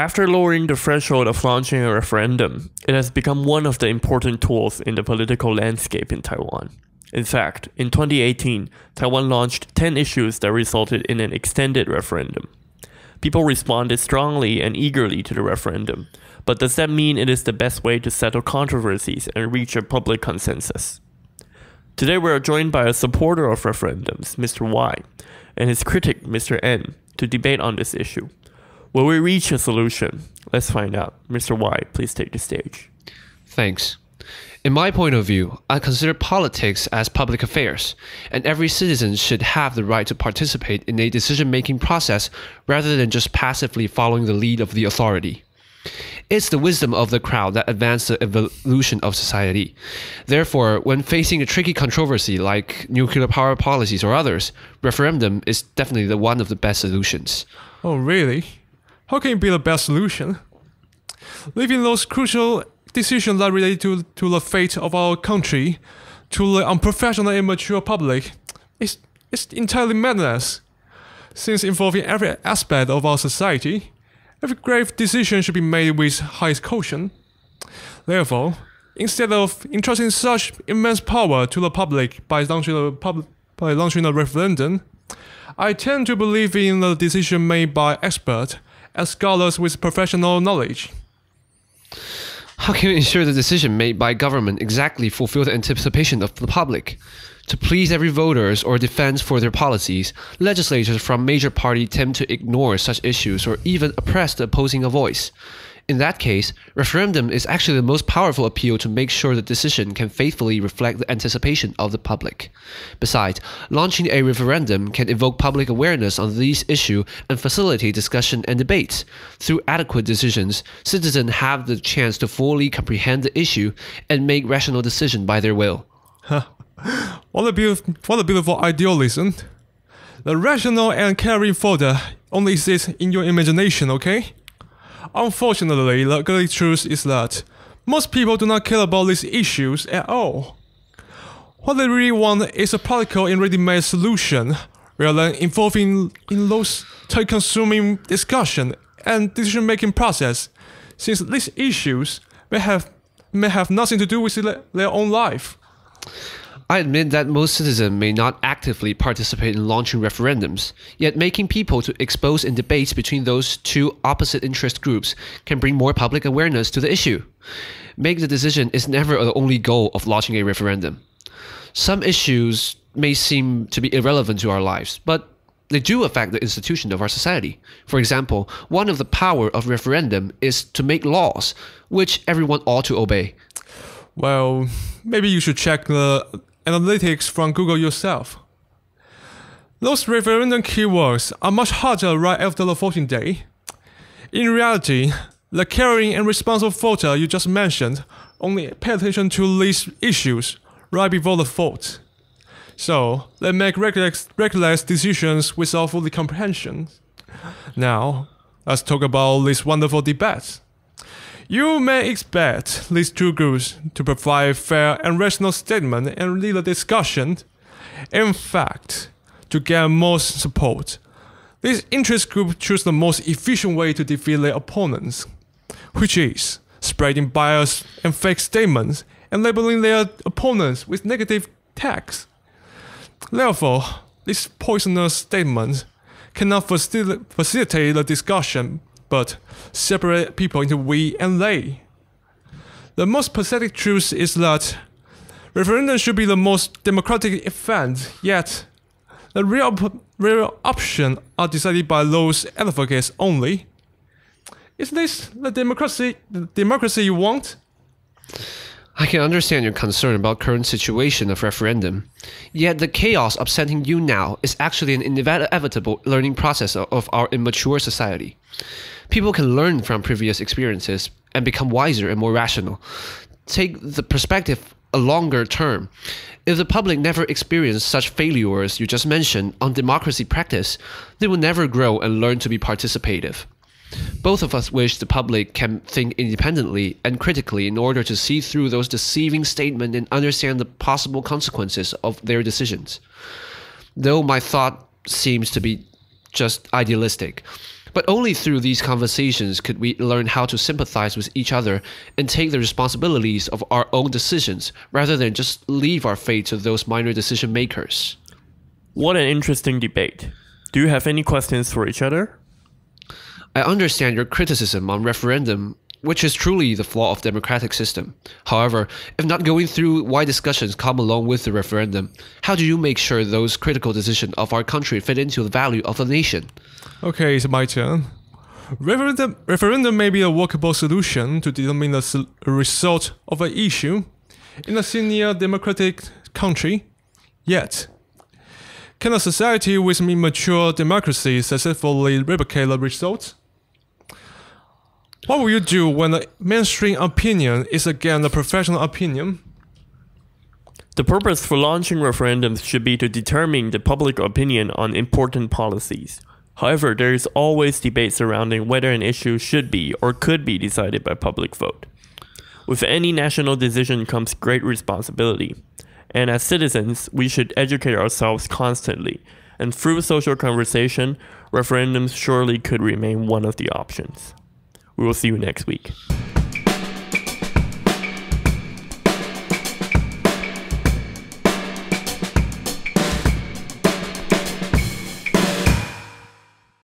After lowering the threshold of launching a referendum, it has become one of the important tools in the political landscape in Taiwan. In fact, in 2018, Taiwan launched 10 issues that resulted in an extended referendum. People responded strongly and eagerly to the referendum, but does that mean it is the best way to settle controversies and reach a public consensus? Today we are joined by a supporter of referendums, Mr. Y, and his critic, Mr. N, to debate on this issue. Will we reach a solution? Let's find out. Mr. Y, please take the stage. Thanks. In my point of view, I consider politics as public affairs, and every citizen should have the right to participate in a decision-making process rather than just passively following the lead of the authority. It's the wisdom of the crowd that advances the evolution of society. Therefore, when facing a tricky controversy like nuclear power policies or others, referendum is definitely one of the best solutions. Oh, really? How can it be the best solution? Leaving those crucial decisions that relate to the fate of our country to the unprofessional and immature public is entirely madness. Since involving every aspect of our society, every grave decision should be made with highest caution. Therefore, instead of entrusting such immense power to the public by launching a referendum, I tend to believe in the decision made by experts and scholars with professional knowledge. How can we ensure the decision made by government exactly fulfill the anticipation of the public? To please every voters or defend for their policies, legislators from major parties tend to ignore such issues or even oppress the opposing voice. In that case, referendum is actually the most powerful appeal to make sure the decision can faithfully reflect the anticipation of the public. Besides, launching a referendum can evoke public awareness on these issues and facilitate discussion and debates. Through adequate decisions, citizens have the chance to fully comprehend the issue and make rational decisions by their will. What a beautiful idealism. The rational and caring voter only exists in your imagination, okay? Unfortunately, the ugly truth is that most people do not care about these issues at all. What they really want is a practical and ready-made solution, rather than involving in those time-consuming discussion and decision-making process, since these issues may have nothing to do with their own life. I admit that most citizens may not actively participate in launching referendums, yet making people to expose in debates between those two opposite interest groups can bring more public awareness to the issue. Make the decision is never the only goal of launching a referendum. Some issues may seem to be irrelevant to our lives, but they do affect the institution of our society. For example, one of the power of referendum is to make laws, which everyone ought to obey. Well, maybe you should check the analytics from Google yourself. Those referendum keywords are much harder right after the voting day. In reality, the caring and responsible voter you just mentioned only pay attention to these issues right before the vote. So, they make reckless decisions without fully comprehension. Now, let's talk about this wonderful debate. You may expect these two groups to provide fair and rational statements and lead the discussion. In fact, to get most support, these interest groups choose the most efficient way to defeat their opponents, which is spreading bias and fake statements and labeling their opponents with negative tags. Therefore, these poisonous statements cannot facilitate the discussion, but separate people into we and they. The most pathetic truth is that referendum should be the most democratic event, yet the real options are decided by those advocates only. Is this the democracy you want? I can understand your concern about current situation of referendum. Yet the chaos upsetting you now is actually an inevitable learning process of our immature society. People can learn from previous experiences and become wiser and more rational. Take the perspective a longer term. If the public never experienced such failures you just mentioned on democracy practice, they will never grow and learn to be participative. Both of us wish the public can think independently and critically in order to see through those deceiving statements and understand the possible consequences of their decisions. Though my thought seems to be just idealistic, But only through these conversations could we learn how to sympathize with each other and take the responsibilities of our own decisions rather than just leave our fate to those minor decision makers. What an interesting debate. Do you have any questions for each other? I understand your criticism on referendum, which is truly the flaw of democratic system. However, if not going through why discussions come along with the referendum, how do you make sure those critical decisions of our country fit into the value of the nation? Okay, it's my turn. Referendum may be a workable solution to determine the result of an issue in a senior democratic country. Yet, can a society with immature democracy successfully replicate the result? What will you do when the mainstream opinion is against the professional opinion? The purpose for launching referendums should be to determine the public opinion on important policies. However, there is always debate surrounding whether an issue should be or could be decided by public vote. With any national decision comes great responsibility, and as citizens, we should educate ourselves constantly, and through social conversation, referendums surely could remain one of the options. We will see you next week.